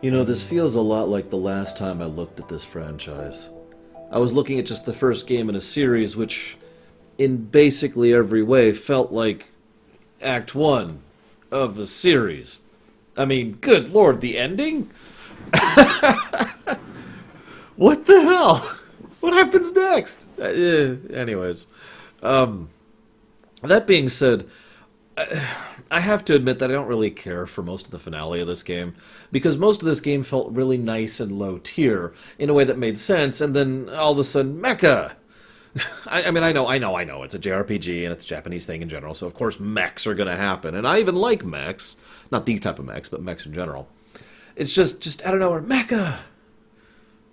You know, this feels a lot like the last time I looked at this franchise. I was looking at just the first game in a series, which, in basically every way, felt like Act 1 of a series. I mean, good lord, the ending? What the hell? What happens next? Anyways, that being said, I have to admit that I don't really care for most of the finale of this game, because most of this game felt really nice and low tier in a way that made sense, and then all of a sudden, mecha! I mean, I know, it's a JRPG and it's a Japanese thing in general, so of course mechs are gonna happen, and I even like mechs. Not these type of mechs, but mechs in general. It's just out of nowhere, mecha!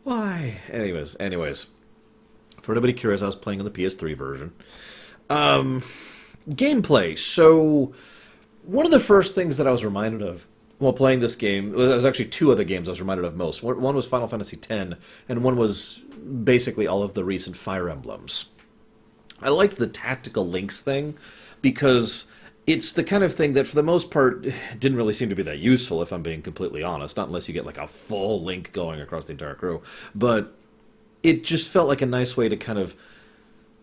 Why? Anyways. For anybody curious, I was playing on the PS3 version. Gameplay. So, one of the first things that I was reminded of while playing this game, well, there's actually two other games I was reminded of most. One was Final Fantasy X, and one was basically all of the recent Fire Emblems. I liked the tactical links thing, because it's the kind of thing that, for the most part, didn't really seem to be that useful, if I'm being completely honest. Not unless you get, like, a full link going across the entire crew. But it just felt like a nice way to kind of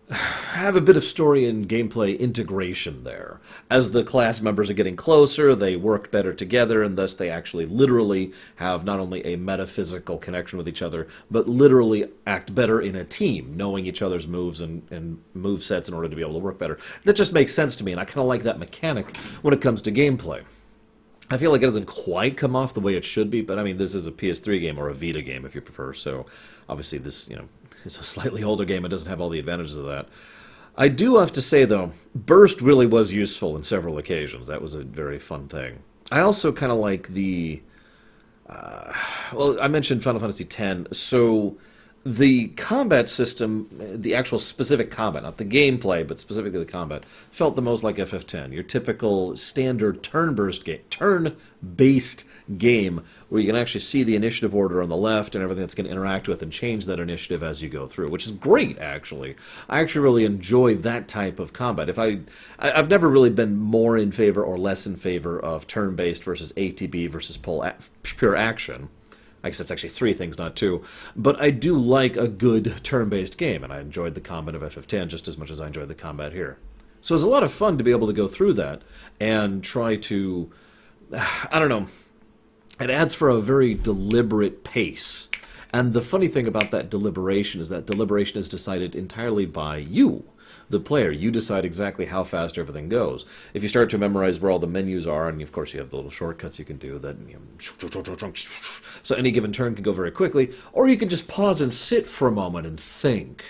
have a bit of story and gameplay integration there. As the class members are getting closer, they work better together, and thus they actually literally have not only a metaphysical connection with each other, but literally act better in a team, knowing each other's moves and move sets in order to be able to work better. That just makes sense to me, and I kind of like that mechanic when it comes to gameplay. I feel like it doesn't quite come off the way it should be, but I mean, this is a PS3 game, or a Vita game if you prefer, so obviously this, is a slightly older game. It doesn't have all the advantages of that. I do have to say, though, Burst really was useful in several occasions. That was a very fun thing. I also kind of like the... well, I mentioned Final Fantasy X, so the combat system, the actual specific combat, not the gameplay, but specifically the combat, felt the most like FF10. Your typical standard turn-based game where you can actually see the initiative order on the left and everything that's going to interact with and change that initiative as you go through, which is great, actually. I actually really enjoy that type of combat. I've never really been more in favor or less in favor of turn-based versus ATB versus pure action. I guess that's actually three things, not two. But I do like a good turn-based game, and I enjoyed the combat of FF10 just as much as I enjoyed the combat here. So it was a lot of fun to be able to go through that and try to... I don't know. It adds for a very deliberate pace. And the funny thing about that deliberation is decided entirely by you, the player. You decide exactly how fast everything goes. If you start to memorize where all the menus are, and of course you have the little shortcuts you can do, that so any given turn can go very quickly, or you can just pause and sit for a moment and think,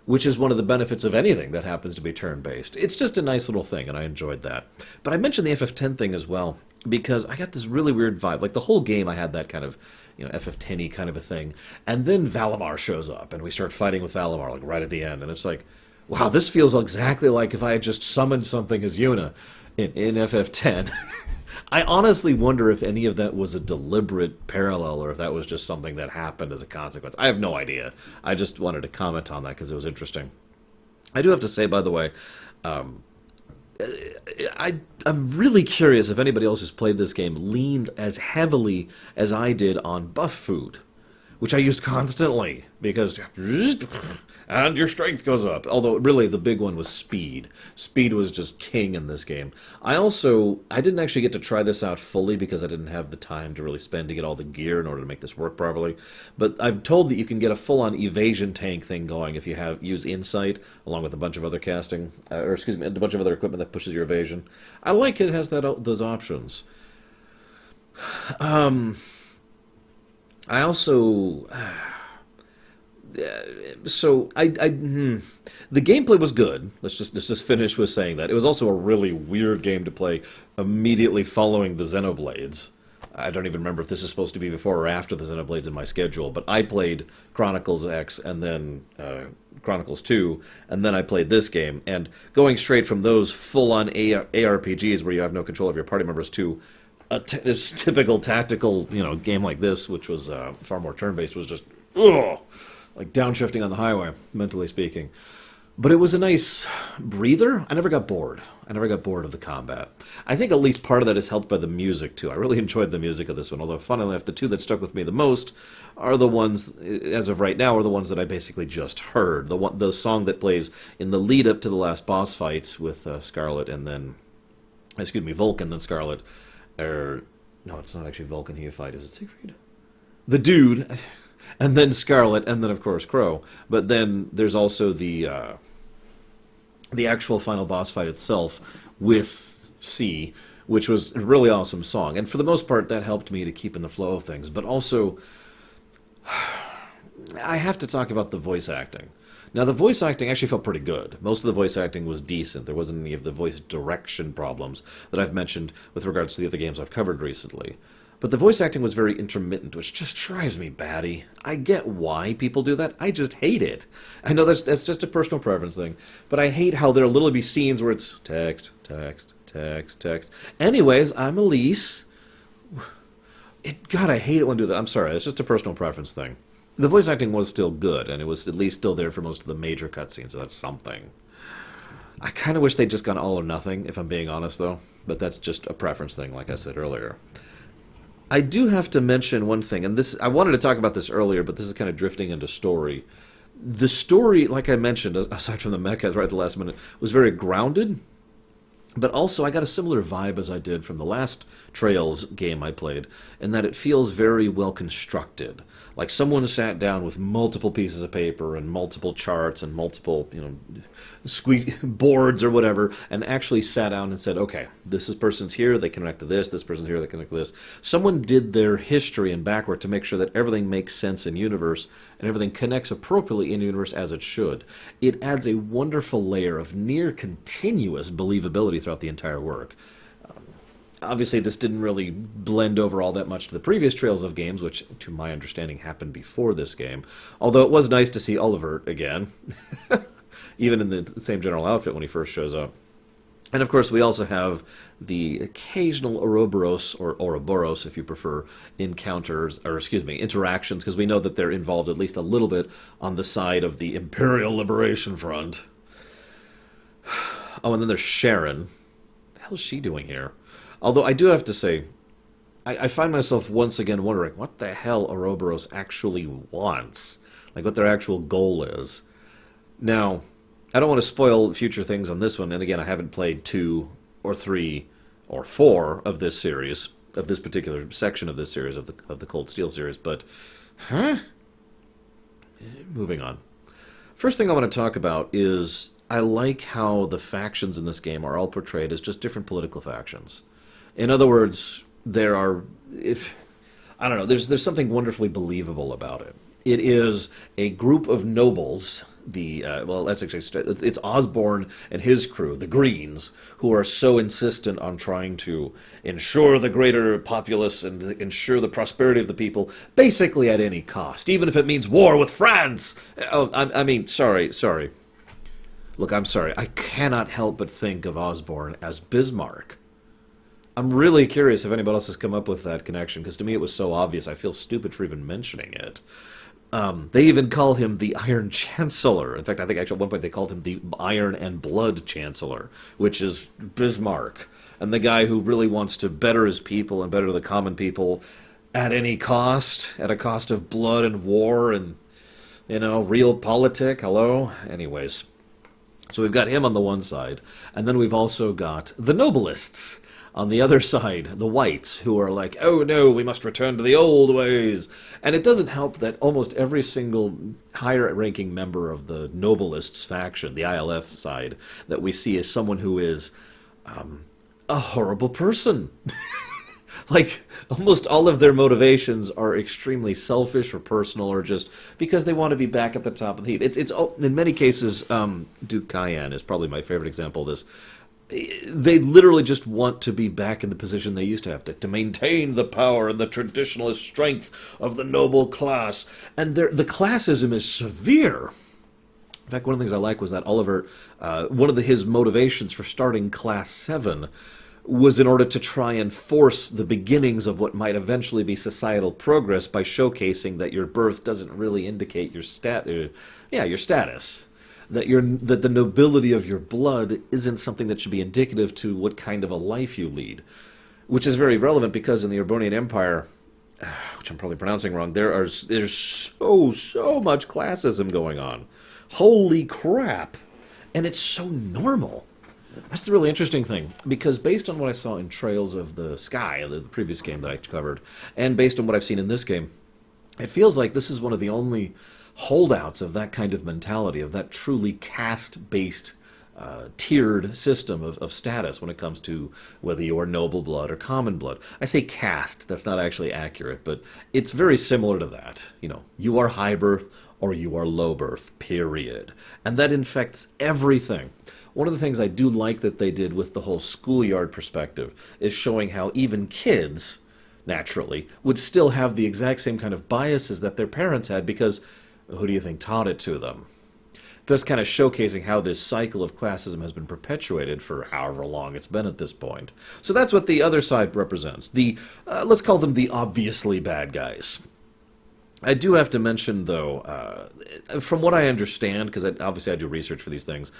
which is one of the benefits of anything that happens to be turn-based. It's just a nice little thing, and I enjoyed that. But I mentioned the FF10 thing as well, because I got this really weird vibe. Like, the whole game I had that kind of, FF10-y kind of a thing. And then Valimar shows up, and we start fighting with Valimar, like, right at the end. And it's like, wow, this feels exactly like if I had just summoned something as Yuna in FF10. I honestly wonder if any of that was a deliberate parallel, or if that was just something that happened as a consequence. I have no idea. I just wanted to comment on that because it was interesting. I do have to say, by the way, I'm really curious if anybody else who's played this game leaned as heavily as I did on buff food, which I used constantly, because... and your strength goes up. Although, really, the big one was speed. Speed was just king in this game. I didn't actually get to try this out fully, because I didn't have the time to really spend to get all the gear in order to make this work properly. But I'm told that you can get a full-on evasion tank thing going if you use Insight, along with a bunch of other a bunch of other equipment that pushes your evasion. I like it has those options. I also... the gameplay was good. Let's just finish with saying that. It was also a really weird game to play immediately following the Xenoblades. I don't even remember if this is supposed to be before or after the Xenoblades in my schedule, but I played Chronicles X and then Chronicles 2, and then I played this game. And going straight from those full-on ARPGs where you have no control of your party members to a typical tactical game like this, which was far more turn-based, was just... ugh! Like downshifting on the highway, mentally speaking. But it was a nice breather. I never got bored. I never got bored of the combat. I think at least part of that is helped by the music, too. I really enjoyed the music of this one, although, funnily enough, the two that stuck with me the most are the ones, as of right now, are the ones that I basically just heard. The song that plays in the lead up to the last boss fights with Scarlet and then, excuse me, Vulcan, then Scarlet. No, it's not actually Vulcan you fight. Is it Siegfried? The dude, and then Scarlet, and then, of course, Crow. But then there's also the actual final boss fight itself with C, which was a really awesome song. And for the most part, that helped me to keep in the flow of things. But also, I have to talk about the voice acting. Now, the voice acting actually felt pretty good. Most of the voice acting was decent. There wasn't any of the voice direction problems that I've mentioned with regards to the other games I've covered recently. But the voice acting was very intermittent, which just drives me batty. I get why people do that. I just hate it. I know that's just a personal preference thing, but I hate how there'll literally be scenes where it's text, text, text, text. Anyways, I'm Elise. God, I hate it when I do that. I'm sorry, it's just a personal preference thing. The voice acting was still good, and it was at least still there for most of the major cutscenes, so that's something. I kind of wish they'd just gone all or nothing, if I'm being honest, though. But that's just a preference thing, like I said earlier. I do have to mention one thing, and this I wanted to talk about this earlier, but this is kind of drifting into story. The story, like I mentioned, aside from the mechas right at the last minute, was very grounded, but also I got a similar vibe as I did from the last Trails game I played, in that it feels very well constructed. Like someone sat down with multiple pieces of paper and multiple charts and multiple, boards or whatever, and actually sat down and said, okay, this person's here, they connect to this person's here, they connect to this. Someone did their history and backward to make sure that everything makes sense in universe and everything connects appropriately in universe as it should. It adds a wonderful layer of near continuous believability throughout the entire work. Obviously, this didn't really blend over all that much to the previous Trails of games, which, to my understanding, happened before this game. Although it was nice to see Oliver again, even in the same general outfit when he first shows up. And, of course, we also have the occasional Ouroboros, or Ouroboros, if you prefer, interactions, because we know that they're involved at least a little bit on the side of the Imperial Liberation Front. Oh, and then there's Sharon. What the hell is she doing here? Although I do have to say, I find myself once again wondering what the hell Ouroboros actually wants. Like what their actual goal is. Now, I don't want to spoil future things on this one, and again, I haven't played 2 or 3 or 4 of this series, of this particular section of this series, of the Cold Steel series, but... Moving on. First thing I want to talk about is I like how the factions in this game are all portrayed as just different political factions. In other words, there's something wonderfully believable about it. It is a group of nobles, it's Osborne and his crew, the Greens, who are so insistent on trying to ensure the greater populace and ensure the prosperity of the people, basically at any cost, even if it means war with France. Sorry. Look, I'm sorry. I cannot help but think of Osborne as Bismarck. I'm really curious if anybody else has come up with that connection, because to me it was so obvious. I feel stupid for even mentioning it. They even call him the Iron Chancellor. In fact, I think actually at one point they called him the Iron and Blood Chancellor, which is Bismarck, and the guy who really wants to better his people and better the common people at any cost, at a cost of blood and war and, real politic. Hello? Anyways. So we've got him on the one side, and then we've also got the Nobilists on the other side, the Whites, who are like, oh no, we must return to the old ways. And it doesn't help that almost every single higher-ranking member of the Nobilists faction, the ILF side, that we see is someone who is a horrible person. Like, almost all of their motivations are extremely selfish or personal or just because they want to be back at the top of the heap. It's in many cases, Duke Cayenne is probably my favorite example of this. They literally just want to be back in the position they used to have, to maintain the power and the traditionalist strength of the noble class. And the classism is severe. In fact, one of the things I like was that Oliver, one of his motivations for starting Class 7 was in order to try and force the beginnings of what might eventually be societal progress by showcasing that your birth doesn't really indicate your status. that the nobility of your blood isn't something that should be indicative to what kind of a life you lead, which is very relevant because in the Urbonian Empire, which I'm probably pronouncing wrong, there's so much classism going on. Holy crap! And it's so normal. That's the really interesting thing, because based on what I saw in Trails of the Sky, the previous game that I covered, and based on what I've seen in this game, it feels like this is one of the only holdouts of that kind of mentality, of that truly caste-based, tiered system of status when it comes to whether you are noble blood or common blood. I say caste, that's not actually accurate, but it's very similar to that. You know, you are high birth or you are low birth, period. And that infects everything. One of the things I do like that they did with the whole schoolyard perspective is showing how even kids, naturally, would still have the exact same kind of biases that their parents had, because who do you think taught it to them? Thus kind of showcasing how this cycle of classism has been perpetuated for however long it's been at this point. So that's what the other side represents. Let's call them the obviously bad guys. I do have to mention, though, from what I understand, because obviously I do research for these things,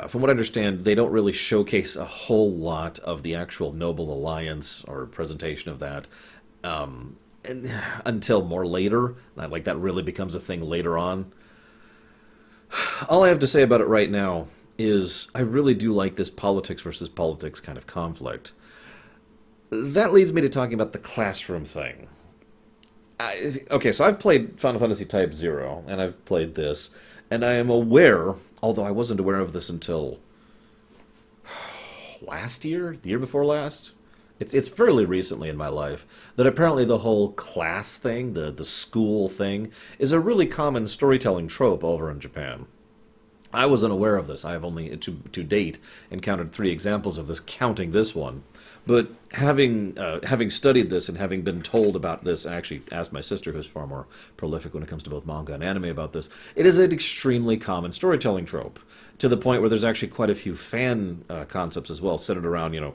from what I understand, they don't really showcase a whole lot of the actual Noble Alliance or presentation of that until more later. Like, that really becomes a thing later on. All I have to say about it right now is I really do like this politics versus politics kind of conflict. That leads me to talking about the classroom thing. Okay, so I've played Final Fantasy Type 0, and I've played this, and I am aware, although I wasn't aware of this until last year, the year before last, it's fairly recently in my life, that apparently the whole class thing, the school thing, is a really common storytelling trope over in Japan. I wasn't aware of this. I have only, to date, encountered 3 examples of this, counting this one. But having studied this and having been told about this, I actually asked my sister, who's far more prolific when it comes to both manga and anime, about this. It is an extremely common storytelling trope, to the point where there's actually quite a few fan concepts as well, centered around, you know,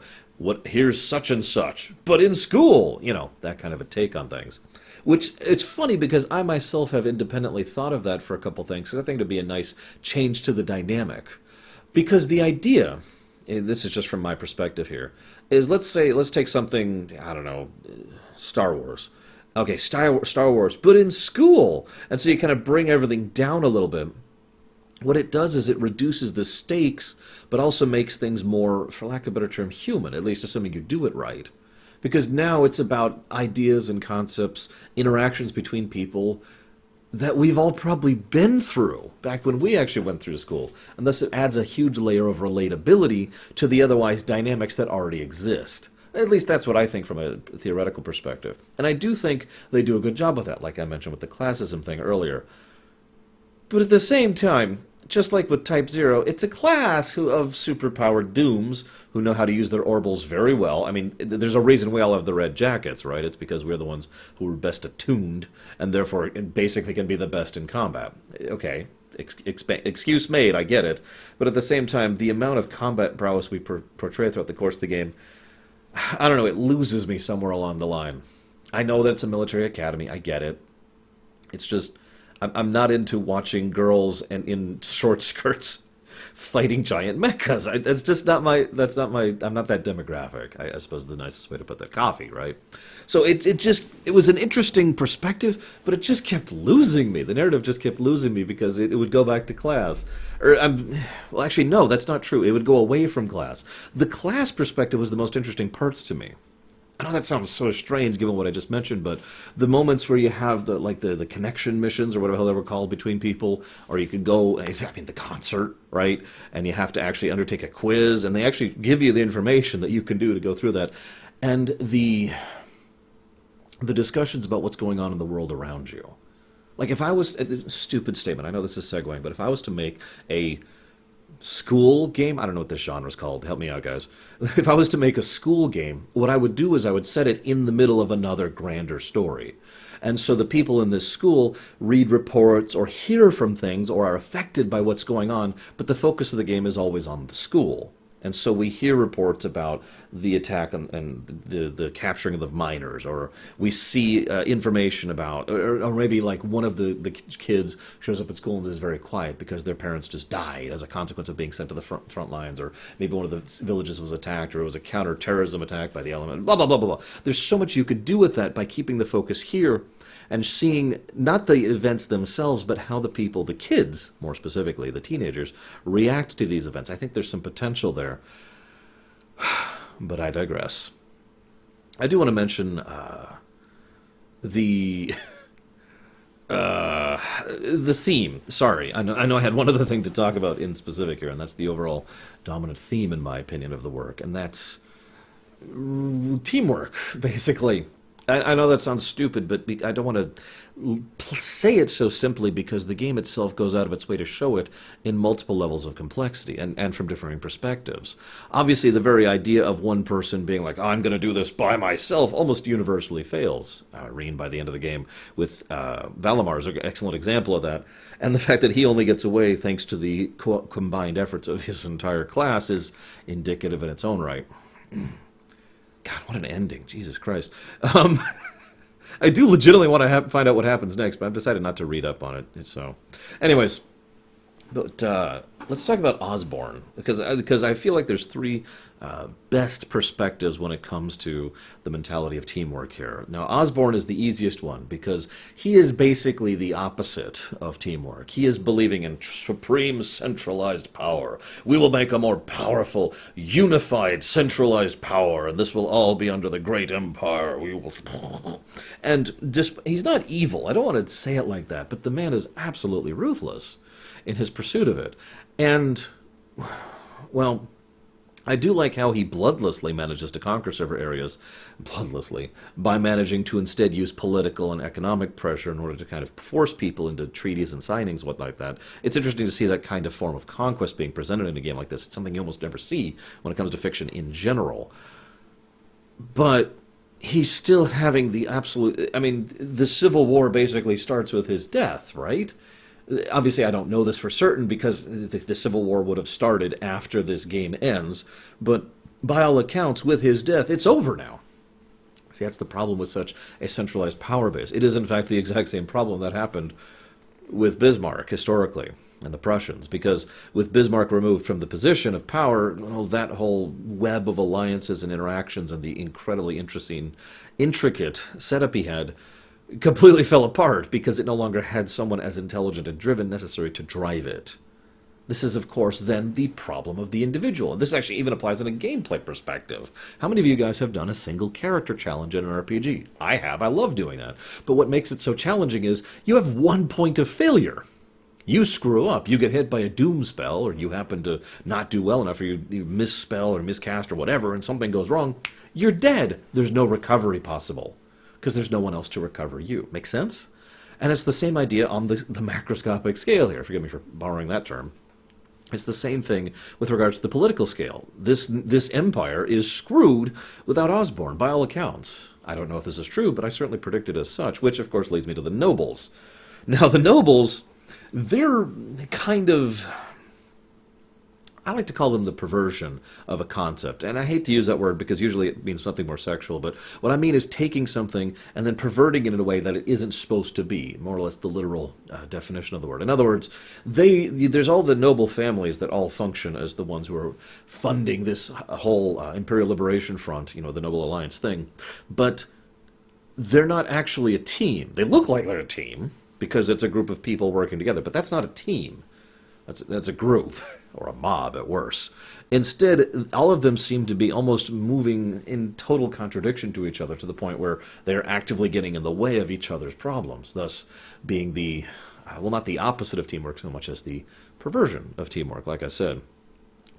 here's such and such, but in school, you know, that kind of a take on things. Which, it's funny because I myself have independently thought of that for a couple things, because I think it'd be a nice change to the dynamic. Because the idea, and this is just from my perspective here, is let's take something, I don't know, Star Wars. Okay, Star Wars, but in school. And so you kind of bring everything down a little bit. What it does is it reduces the stakes, but also makes things more, for lack of a better term, human, at least assuming you do it right. Because now it's about ideas and concepts, interactions between people that we've all probably been through back when we actually went through school. And thus it adds a huge layer of relatability to the otherwise dynamics that already exist. At least that's what I think from a theoretical perspective. And I do think they do a good job with that, like I mentioned with the classism thing earlier. But at the same time, just like with Type 0, it's a class of superpowered dooms who know how to use their orbals very well. I mean, there's a reason we all have the red jackets, right? It's because we're the ones who are best attuned, and therefore basically can be the best in combat. Okay, excuse made, I get it. But at the same time, the amount of combat prowess we portray throughout the course of the game, I don't know, it loses me somewhere along the line. I know that it's a military academy, I get it. It's just, I'm not into watching girls and in short skirts fighting giant mechas. That's just not my, I'm not that demographic. I suppose the nicest way to put that. Coffee, right? So it was an interesting perspective, but it just kept losing me. The narrative just kept losing me because it would go back to class. Well, actually, no, that's not true. It would go away from class. The class perspective was the most interesting parts to me. I know that sounds so strange given what I just mentioned, but the moments where you have the connection missions or whatever the hell they were called between people, or you could go, the concert, right? And you have to actually undertake a quiz, and they actually give you the information that you can do to go through that. And the discussions about what's going on in the world around you. Like if I was, a stupid statement, I know this is segueing, but if I was to make a school game, I don't know what this genre is called, help me out guys. If I was to make a school game, what I would do is I would set it in the middle of another grander story. And so the people in this school read reports or hear from things or are affected by what's going on, but the focus of the game is always on the school. And so we hear reports about the attack and the capturing of the miners, or we see information about, or maybe like one of the kids shows up at school and is very quiet because their parents just died as a consequence of being sent to the front lines, or maybe one of the villages was attacked, or it was a counter-terrorism attack by the element, blah, blah, blah, blah, blah. There's so much you could do with that by keeping the focus here and seeing not the events themselves, but how the people, the kids, more specifically, the teenagers, react to these events. I think there's some potential there. But I digress. I do want to mention the the theme. Sorry, I know I had one other thing to talk about in specific here, and that's the overall dominant theme, in my opinion, of the work, and that's teamwork, basically. I know that sounds stupid, but I don't want to say it so simply because the game itself goes out of its way to show it in multiple levels of complexity and from differing perspectives. Obviously, the very idea of one person being like, oh, I'm going to do this by myself, almost universally fails. Reen, by the end of the game, with Valimar is an excellent example of that. And the fact that he only gets away thanks to the combined efforts of his entire class is indicative in its own right. God, what an ending. Jesus Christ. I do legitimately want to find out what happens next, but I've decided not to read up on it. So, anyways, but let's talk about Osborne, because I feel like there's three best perspectives when it comes to the mentality of teamwork here. Now, Osborne is the easiest one because he is basically the opposite of teamwork. He is believing in supreme centralized power. We will make a more powerful, unified, centralized power, and this will all be under the great empire. We will... And he's not evil. I don't want to say it like that, but the man is absolutely ruthless in his pursuit of it. And, well, I do like how he bloodlessly manages to conquer several areas, by managing to instead use political and economic pressure in order to kind of force people into treaties and signings, what like that. It's interesting to see that kind of form of conquest being presented in a game like this. It's something you almost never see when it comes to fiction in general. But he's still having the absolute... I mean, the Civil War basically starts with his death, right? Obviously, I don't know this for certain because the Civil War would have started after this game ends, but by all accounts, with his death, it's over now. See, that's the problem with such a centralized power base. It is, in fact, the exact same problem that happened with Bismarck, historically, and the Prussians, because with Bismarck removed from the position of power, well, that whole web of alliances and interactions and the incredibly intricate setup he had completely fell apart because it no longer had someone as intelligent and driven necessary to drive it. This is, of course, then the problem of the individual. And this actually even applies in a gameplay perspective. How many of you guys have done a single character challenge in an RPG? I have. I love doing that. But what makes it so challenging is you have one point of failure. You screw up. You get hit by a doom spell, or you happen to not do well enough, or you misspell or miscast or whatever, and something goes wrong. You're dead. There's no recovery possible, because there's no one else to recover you. Make sense? And it's the same idea on the macroscopic scale here. Forgive me for borrowing that term. It's the same thing with regards to the political scale. This empire is screwed without Osborne, by all accounts. I don't know if this is true, but I certainly predict it as such, which, of course, leads me to the nobles. Now, the nobles, they're kind of... I like to call them the perversion of a concept. And I hate to use that word because usually it means something more sexual, but what I mean is taking something and then perverting it in a way that it isn't supposed to be, more or less the literal definition of the word. In other words, there's all the noble families that all function as the ones who are funding this whole Imperial Liberation Front, the Noble Alliance thing, but they're not actually a team. They look like they're a team because it's a group of people working together, but that's not a team. That's a group, or a mob at worst. Instead, all of them seem to be almost moving in total contradiction to each other to the point where they're actively getting in the way of each other's problems, thus being the, not the opposite of teamwork so much as the perversion of teamwork, like I said.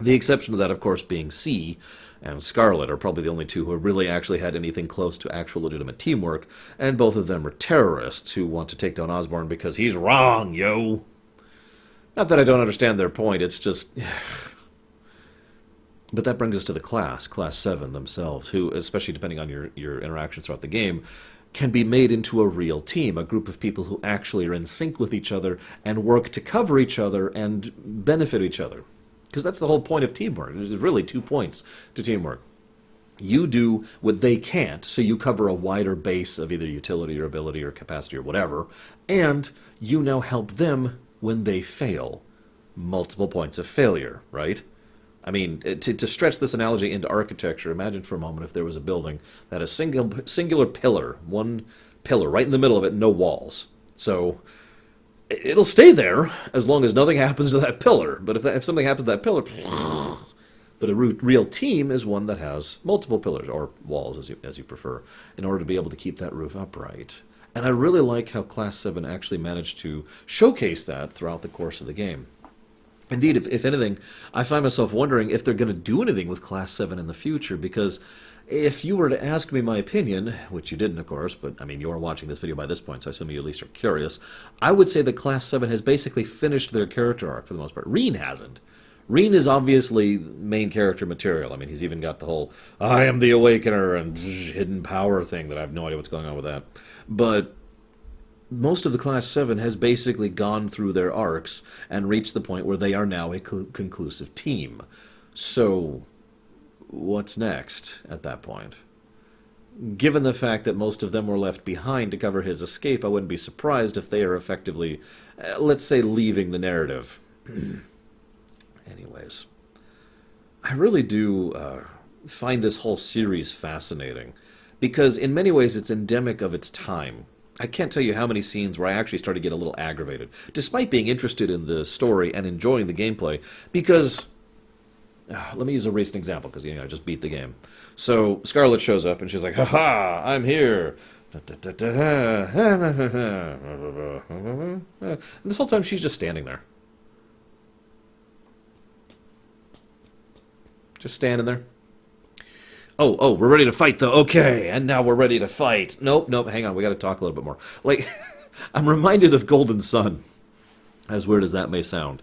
The exception to that, of course, being C and Scarlet are probably the only two who really actually had anything close to actual legitimate teamwork, and both of them are terrorists who want to take down Osborne because he's wrong, yo! Not that I don't understand their point, it's just... But that brings us to the Class 7 themselves, who, especially depending on your interactions throughout the game, can be made into a real team, a group of people who actually are in sync with each other and work to cover each other and benefit each other. Because that's the whole point of teamwork. There's really 2 points to teamwork. You do what they can't, so you cover a wider base of either utility or ability or capacity or whatever, and you now help them when they fail. Multiple points of failure, right? I mean, to stretch this analogy into architecture, imagine for a moment if there was a building that had a singular pillar, one pillar right in the middle of it, no walls. So it'll stay there as long as nothing happens to that pillar. But if something happens to that pillar, but a real team is one that has multiple pillars, or walls as you prefer, in order to be able to keep that roof upright. And I really like how Class 7 actually managed to showcase that throughout the course of the game. Indeed, if anything, I find myself wondering if they're going to do anything with Class 7 in the future, because if you were to ask me my opinion, which you didn't, of course, but, I mean, you are watching this video by this point, so I assume you at least are curious, I would say that Class 7 has basically finished their character arc for the most part. Reen hasn't. Reen is obviously main character material. I mean, he's even got the whole, I am the Awakener, and hidden power thing that I have no idea what's going on with that. But most of the Class 7 has basically gone through their arcs and reached the point where they are now a conclusive team. So, what's next at that point? Given the fact that most of them were left behind to cover his escape, I wouldn't be surprised if they are effectively, let's say, leaving the narrative. Anyways, I really do find this whole series fascinating, because in many ways it's endemic of its time. I can't tell you how many scenes where I actually started to get a little aggravated, despite being interested in the story and enjoying the gameplay, because, let me use a recent example, because, I just beat the game. So, Scarlet shows up, and she's like, ha-ha, I'm here! And this whole time she's just standing there. Just standing there. Oh, we're ready to fight, though. Okay, and now we're ready to fight. Nope, hang on, we gotta talk a little bit more. Like, I'm reminded of Golden Sun, as weird as that may sound,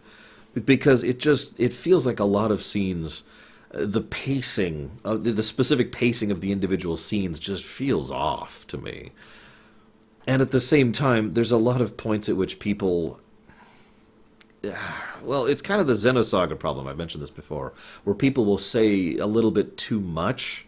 because it feels like a lot of scenes, the pacing, the specific pacing of the individual scenes just feels off to me. And at the same time, there's a lot of points at which people... Well, it's kind of the Xenosaga problem, I've mentioned this before, where people will say a little bit too much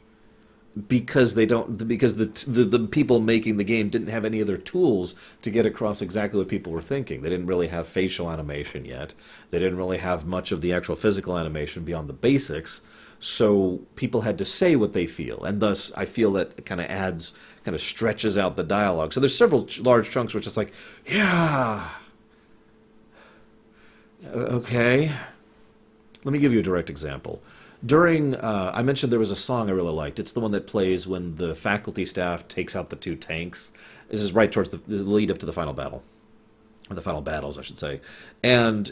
because the people making the game didn't have any other tools to get across exactly what people were thinking. They didn't really have facial animation yet. They didn't really have much of the actual physical animation beyond the basics, so people had to say what they feel, and thus I feel that kind of stretches out the dialogue. So there's several large chunks which is like, yeah... Okay. Let me give you a direct example. During, I mentioned there was a song I really liked. It's the one that plays when the faculty staff takes out the 2 tanks. This is right towards the lead up to the final battle. Or the final battles, I should say. And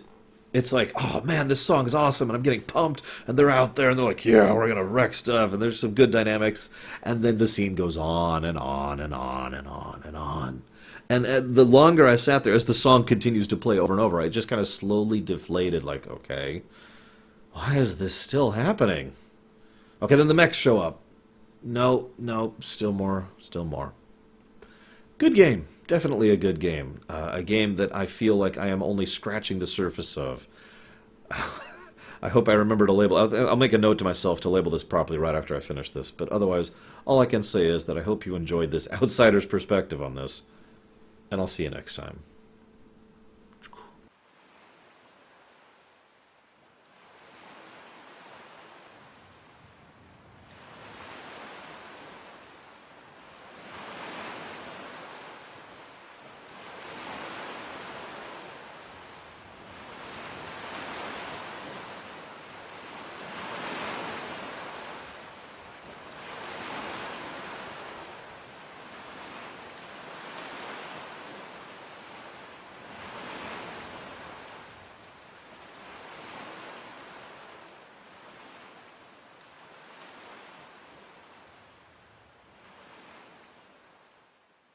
it's like, oh man, this song is awesome, and I'm getting pumped, and they're out there, and they're like, yeah, we're gonna wreck stuff, and there's some good dynamics. And then the scene goes on and on and on and on and on. And the longer I sat there, as the song continues to play over and over, I just kind of slowly deflated, like, okay, why is this still happening? Okay, then the mechs show up. No, still more. Good game. Definitely a good game. A game that I feel like I am only scratching the surface of. I hope I remember to label... I'll make a note to myself to label this properly right after I finish this, but otherwise, all I can say is that I hope you enjoyed this outsider's perspective on this. And I'll see you next time.